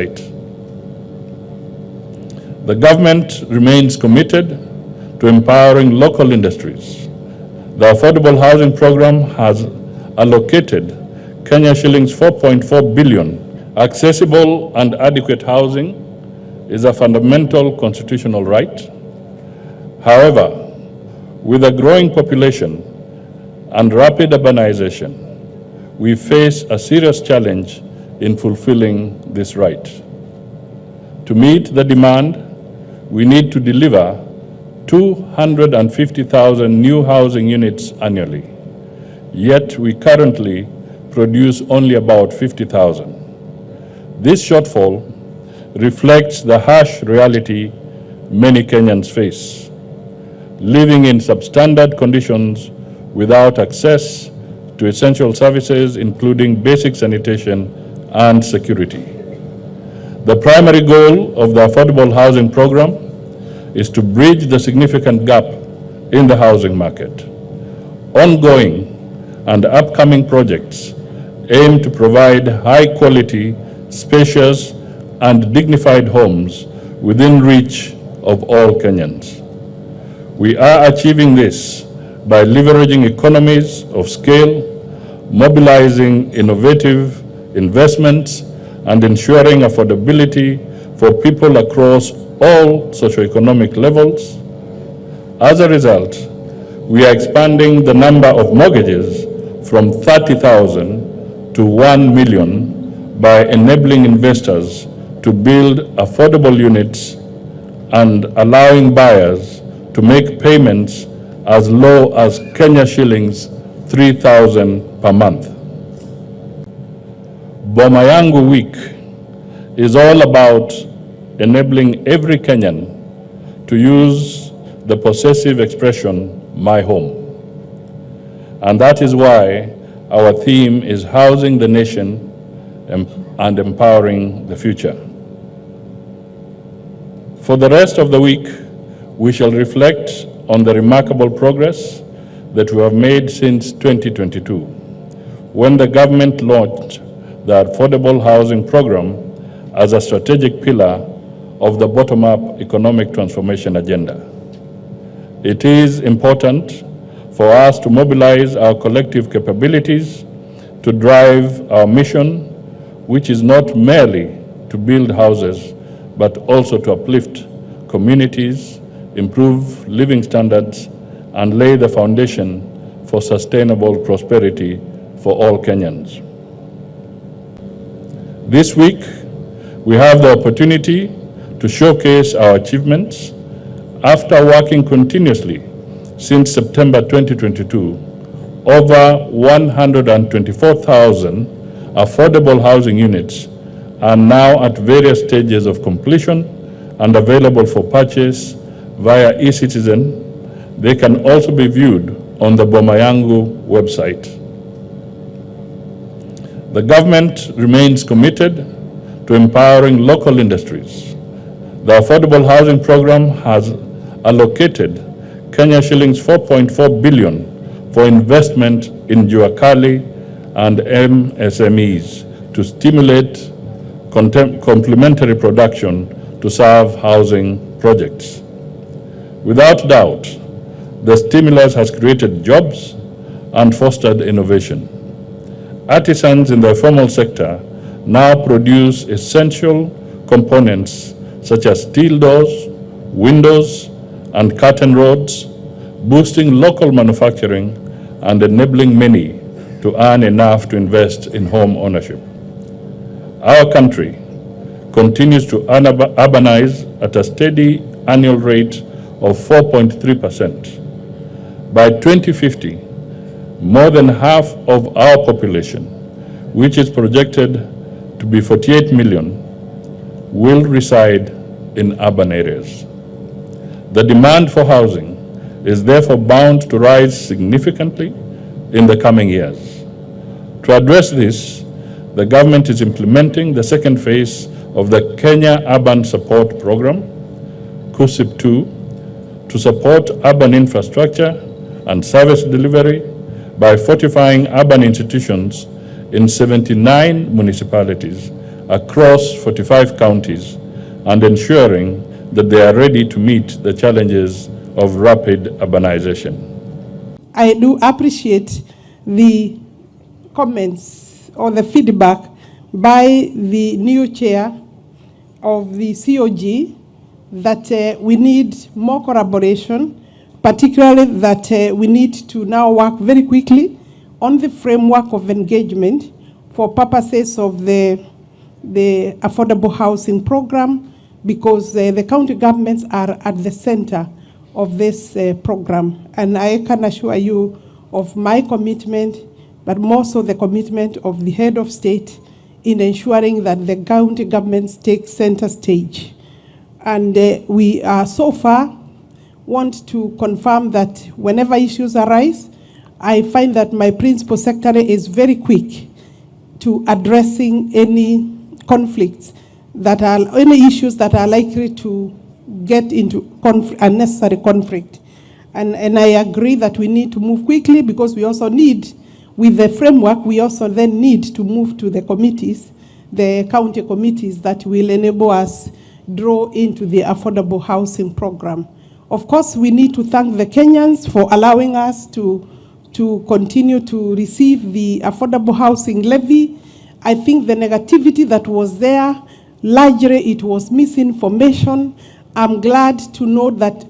website. The government remains committed to empowering local industries. The affordable housing program has allocated Kenya shillings 4.4 billion. Accessible and adequate housing is a fundamental constitutional right. However, with a growing population and rapid urbanization, we face a serious challenge in fulfilling this right. To meet the demand, we need to deliver 250,000 new housing units annually, yet we currently produce only about 50,000. This shortfall reflects the harsh reality many Kenyans face, living in substandard conditions without access to essential services, including basic sanitation and security. The primary goal of the affordable housing program is to bridge the significant gap in the housing market. Ongoing and upcoming projects aim to provide high-quality, spacious, and dignified homes within reach of all Kenyans. We are achieving this by leveraging economies of scale, mobilizing innovative investments, and ensuring affordability for people across all socioeconomic levels. As a result, we are expanding the number of mortgages from 30,000 to 1 million by enabling investors to build affordable units and allowing buyers to make payments as low as Kenya shillings 3,000 per month. Boma Yangu Week is all about enabling every Kenyan to use the possessive expression, my home. And that is why our theme is housing the nation and empowering the future. For the rest of the week, we shall reflect on the remarkable progress that we have made since 2022, when the government launched the Affordable Housing Program as a strategic pillar of the bottom-up economic transformation agenda. It is important for us to mobilize our collective capabilities to drive our mission, which is not merely to build houses, but also to uplift communities, improve living standards, and lay the foundation for sustainable prosperity for all Kenyans. This week, we have the opportunity to showcase our achievements. After working continuously since September 2022, over 124,000 affordable housing units are now at various stages of completion and available for purchase via eCitizen. They can also be viewed on the Boma Yangu website. The government remains committed to empowering local industries. The Affordable Housing Program has allocated Kenya shillings 4.4 billion for investment in Juakali and MSMEs to stimulate complementary production to serve housing projects. Without doubt, the stimulus has created jobs and fostered innovation. Artisans in the formal sector now produce essential components such as steel doors, windows, and curtain rods, boosting local manufacturing and enabling many to earn enough to invest in home ownership. Our country continues to urbanize at a steady annual rate of 4.3%. By 2050, more than half of our population, which is projected to be 48 million, will reside in urban areas. The demand for housing is therefore bound to rise significantly in the coming years. To address this, the government is implementing the second phase of the Kenya Urban Support Program, KUSIP 2, to support urban infrastructure and service delivery by fortifying urban institutions in 79 municipalities across 45 counties and ensuring that they are ready to meet the challenges of rapid urbanization. I do appreciate the comments or the feedback by the new chair of the COG that we need more collaboration, particularly that we need to now work very quickly on the framework of engagement for purposes of the affordable housing program, because the county governments are at the center of this program. And I can assure you of my commitment, but more so the commitment of the head of state in ensuring that the county governments take center stage. And we so far want to confirm that whenever issues arise, I find that my principal secretary is very quick to addressing any conflicts that are, any issues that are likely to get into unnecessary conflict. And I agree that we need to move quickly, because we also need, with the framework, we also then need to move to the committees, the county committees that will enable us draw into the affordable housing program. Of course, we need to thank the Kenyans for allowing us to continue to receive the affordable housing levy. I think the negativity that was there, largely it was misinformation. I'm glad to know that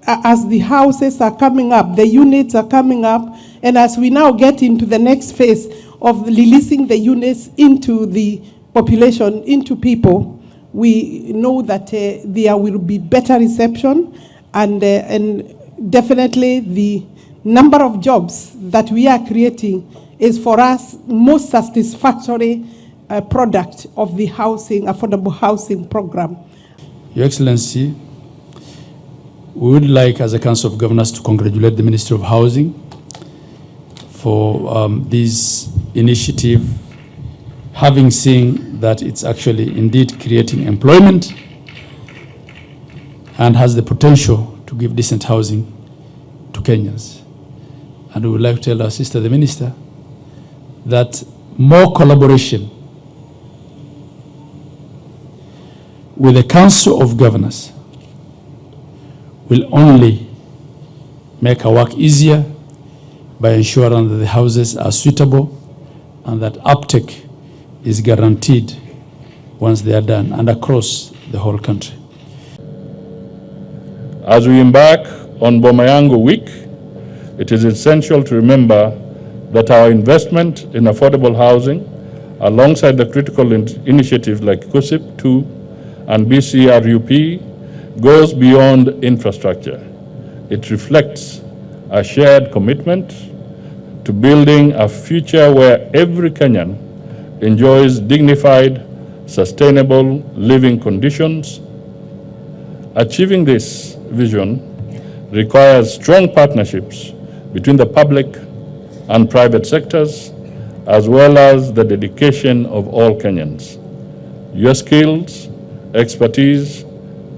as the houses are coming up, the units are coming up, and as we now get into the next phase of releasing the units into the population, into people, we know that there will be better reception, and definitely the number of jobs that we are creating is for us most satisfactory product of the housing, affordable housing program. Your Excellency, we would like, as a Council of Governors, to congratulate the Ministry of Housing for this initiative, having seen that it's actually indeed creating employment and has the potential to give decent housing to Kenyans. And we would like to tell our sister, the Minister, that more collaboration with the Council of Governors will only make our work easier by ensuring that the houses are suitable and that uptake is guaranteed once they are done and across the whole country. As we embark on Boma Yangu week, it is essential to remember that our investment in affordable housing, alongside the critical initiatives like KUSIP 2 and BCRUP, goes beyond infrastructure. It reflects a shared commitment to building a future where every Kenyan enjoys dignified, sustainable living conditions. Achieving this vision requires strong partnerships between the public and private sectors, as well as the dedication of all Kenyans. Your skills, expertise,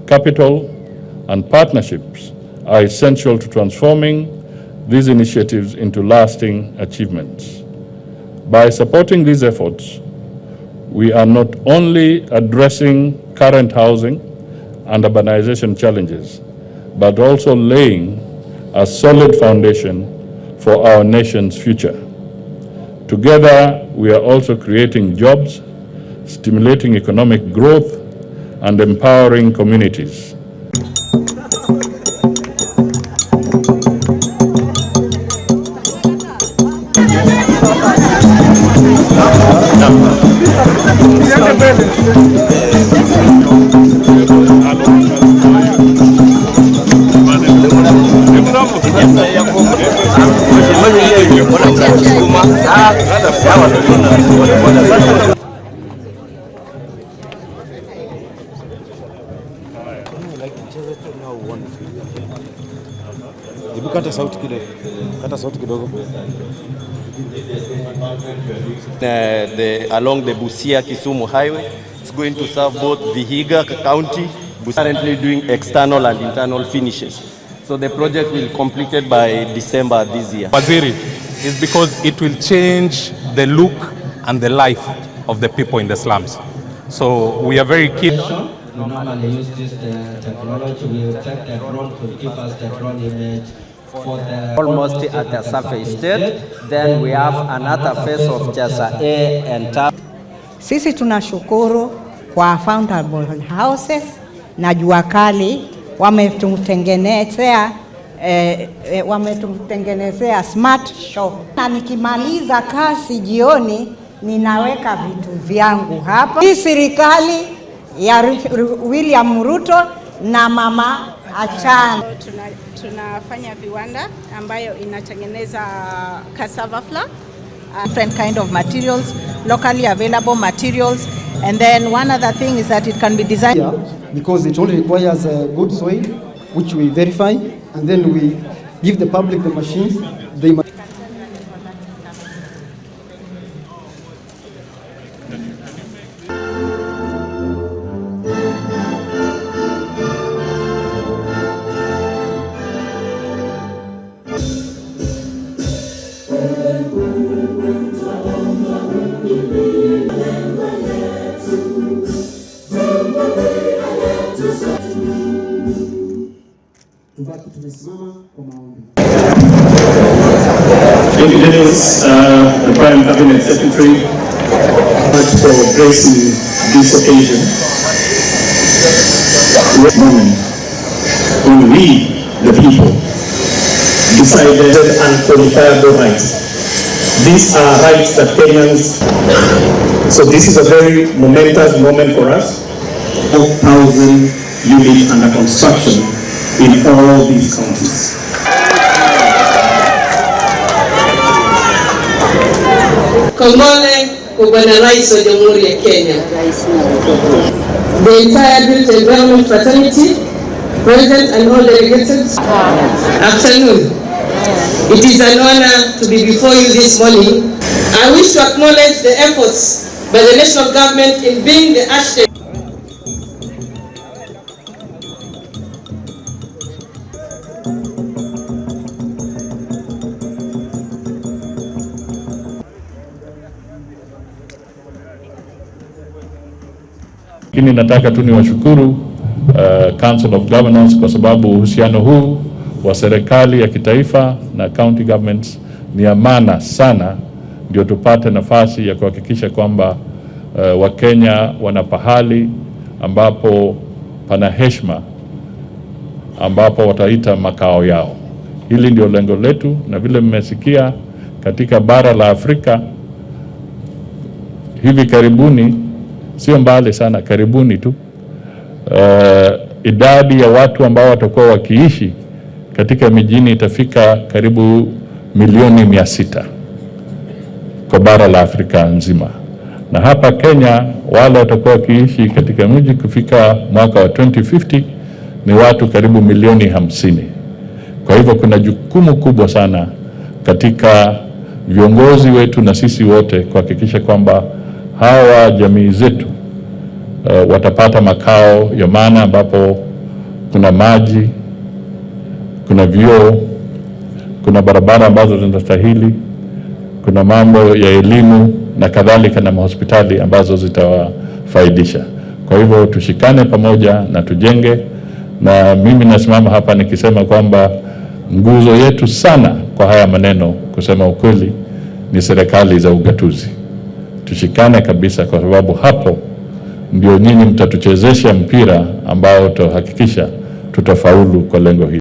capital, and partnerships are essential to transforming these initiatives into lasting achievements. By supporting these efforts, we are not only addressing current housing and urbanization challenges, but also laying a solid foundation for our nation's future. Together, we are also creating jobs, stimulating economic growth, and empowering communities. Kata sauti kidogo. Along the Busia-Kisumu highway, it's going to serve both Vihiga County, currently doing external and internal finishes. So the project will be completed by December this year. Waziri is because it will change the look and the life of the people in the slums. So we are very keen. We normally use this technology. We will take the drone to give us the drone image for the almost at the surface state. Then we have another phase of just A and T. Sisi tunashukuru kwa affordable houses na jua kali wametutengenezea smart shop. Na nikimaliza kazi jioni ninaweka vitu vyangu hapa. Hii serikali ya William Ruto na mama Hassan. Tunafanya viwanda ambayo inatengeneza cassava flour, different kind of materials, locally available materials, and then one other thing is that it can be designed because it only requires a good soil which we verify, and then we give the public the machines. Introduce the Prime Cabinet Secretary for gracing this occasion. Moment when we, the people, decided unqualifiable rights. These are rights that Kenyans. So this is a very momentous moment for us. 4,000 units under construction in all these counties. Kongole kwa Bwana Rais wa Jamhuri ya Kenya. The entire Built Environment fraternity, present and all delegated. Afternoon. It is an honor to be before you this morning. I wish to acknowledge the efforts by the national government in being the architect. Lakini nataka tu niwashukuru Council of Governors kwa sababu uhusiano huu wa serikali ya kitaifa na county governments ni amana sana, ndio tupate nafasi ya kuhakikisha kwamba Wakenya wana pahali ambapo pana heshima, ambapo wataita makao yao. Hili ndio lengo letu, na vile mmesikia katika bara la Afrika hivi karibuni, sio mbali sana, karibuni tu, idadi ya watu ambao watakuwa wakiishi katika mijini itafika karibu milioni 600 kwa bara la Afrika nzima. Na hapa Kenya wale watakuwa wakiishi katika miji kufika mwaka wa 2050 ni watu karibu milioni 50. Kwa hivyo kuna jukumu kubwa sana katika viongozi wetu na sisi wote kuhakikisha kwamba hawa jamii zetu watapata makao ya maana ambapo kuna maji, kuna vyoo, kuna barabara ambazo zinastahili, kuna mambo ya elimu na kadhalika, na mahospitali ambazo zitawafaidisha. Kwa hivyo tushikane pamoja na tujenge, na mimi nasimama hapa nikisema kwamba nguzo yetu sana kwa haya maneno, kusema ukweli, ni serikali za ugatuzi. Tushikane kabisa, kwa sababu hapo ndio nyinyi mtatuchezesha mpira ambao tutahakikisha tutafaulu kwa lengo hili.